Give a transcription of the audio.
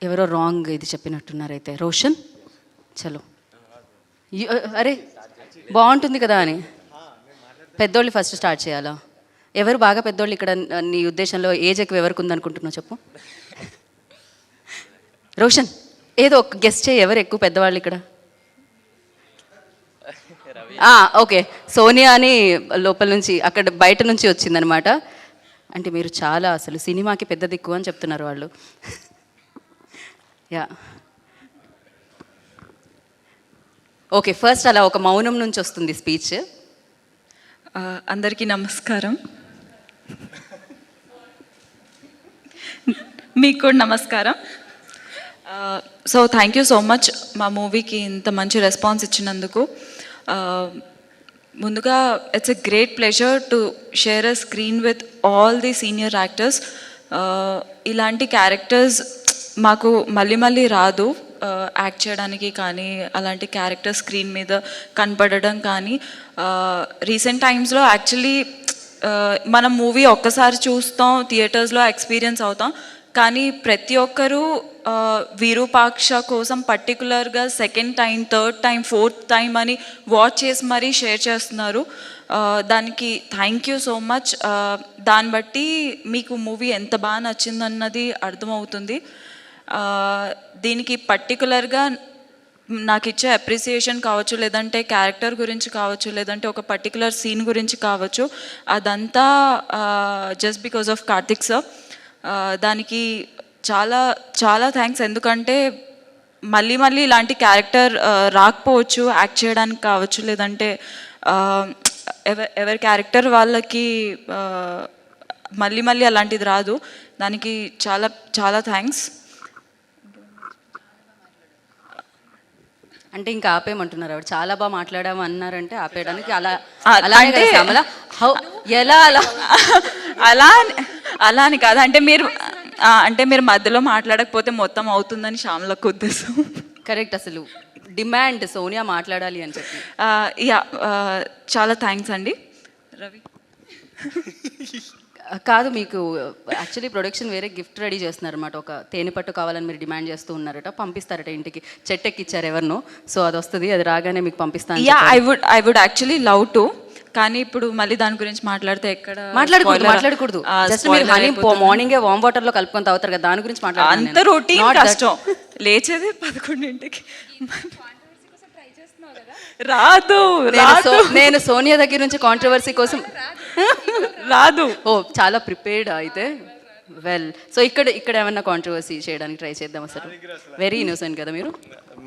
ఎవరో రాంగ్ ఇది చెప్పినట్టున్నారైతే. రోషన్ చలో. అరే బాగుంటుంది కదా అని పెద్దోళ్ళు ఫస్ట్ స్టార్ట్ చేయాలా? ఎవరు బాగా పెద్దోళ్ళు ఇక్కడ నీ ఉద్దేశంలో? ఏజ్ ఎక్కువ ఎవరికి ఉందనుకుంటున్నావు చెప్పు. రోషన్ ఏదో ఒక గెస్ట్ చేయి, ఎవరు ఎక్కువ పెద్దవాళ్ళు ఇక్కడ? ఓకే, సోనియా అని లోపల నుంచి అక్కడ బయట నుంచి వచ్చిందనమాట. అంటే మీరు చాలా అసలు సినిమాకి పెద్ద దిక్కు అని చెప్తున్నారు వాళ్ళు. యా ఓకే, ఫస్ట్ అలా ఒక మౌనం నుంచి వస్తుంది స్పీచ్. అందరికీ నమస్కారం. మీకు కూడా నమస్కారం. So thank you so much మా మూవీకి ఇంత మంచి రెస్పాన్స్ ఇచ్చినందుకు. ముందుగా it's a great pleasure to share a screen with all the senior actors. ఇలాంటి క్యారెక్టర్స్ మాకు మళ్ళీ మళ్ళీ రాదు యాక్ట్ చేయడానికి, కానీ అలాంటి క్యారెక్టర్ స్క్రీన్ మీద కనపడడం కానీ. రీసెంట్ టైమ్స్లో యాక్చువల్లీ మనం మూవీ ఒక్కసారి చూస్తాం, థియేటర్స్లో ఎక్స్పీరియన్స్ అవుతాం, కానీ ప్రతి ఒక్కరూ విరూపాక్ష కోసం పర్టికులర్గా second time, third time, fourth time అని వాచ్ చేసి మరీ షేర్ చేస్తున్నారు. దానికి థ్యాంక్ యూ సో మచ్. దాన్ని బట్టి మీకు మూవీ ఎంత బాగా నచ్చిందన్నది అర్థమవుతుంది. దీనికి పర్టికులర్గా నాకు ఇచ్చే అప్రిసియేషన్ కావచ్చు, లేదంటే క్యారెక్టర్ గురించి కావచ్చు, లేదంటే ఒక పర్టికులర్ సీన్ గురించి కావచ్చు, అదంతా just because of Karthik sir. దానికి చాలా చాలా థ్యాంక్స్. ఎందుకంటే మళ్ళీ మళ్ళీ ఇలాంటి క్యారెక్టర్ రాకపోవచ్చు యాక్ట్ చేయడానికి కావచ్చు, లేదంటే ఎవరి క్యారెక్టర్ వాళ్ళకి మళ్ళీ మళ్ళీ అలాంటిది రాదు. దానికి చాలా చాలా థ్యాంక్స్. అంటే ఇంకా ఆపేయమంటున్నారు ఆవిడ. చాలా బాగా మాట్లాడాము అన్నారంటే ఆపేయడానికి అలా అంటే ఎలా అలా అలా అని కాదు. అంటే మీరు మధ్యలో మాట్లాడకపోతే మొత్తం అవుతుందని శ్యామలకు ఉద్దేశం. కరెక్ట్, అసలు డిమాండ్ సోనియా మాట్లాడాలి అని చెప్పి. యా చాలా థ్యాంక్స్ అండి. రవి కాదు, మీకు యాక్చువల్లీ ప్రొడక్షన్ వేరే గిఫ్ట్ రెడీ చేస్తున్నారు అనమాట. ఒక తేనె పట్టు కావాలని మీరు డిమాండ్ చేస్తూ ఉన్నారట, పంపిస్తారట ఇంటికి. చెట్టు ఎక్కిచ్చారు ఎవరినో, సో అది వస్తుంది, అది రాగానే మీకు పంపిస్తాను. Yeah I would actually love to, కానీ ఇప్పుడు మళ్ళీ దాని గురించి మాట్లాడితే ఎక్కడ మాట్లాడకూడదు. జస్ట్ మీరు హనీ మార్నింగే వామ్ వాటర్ లో కలుపుకొని తాగుతారు కదా, దాని గురించి మాట్లాడాలి. అంత రొటీన్ కష్టం, లేచేదే 11ంటికి. రాదు. నేను సోనియా దగ్గర నుంచి కాంట్రవర్సీ కోసం రాదు. ఓ చాలా ప్రిపేర్డ్ అయితే. వెల్, సో ఇక్కడ ఏమన్నా కాంట్రవర్సీ చేయడానికి ట్రై చేద్దాం. అసలు వెరీ ఇన్నోసెంట్ కదా మీరు.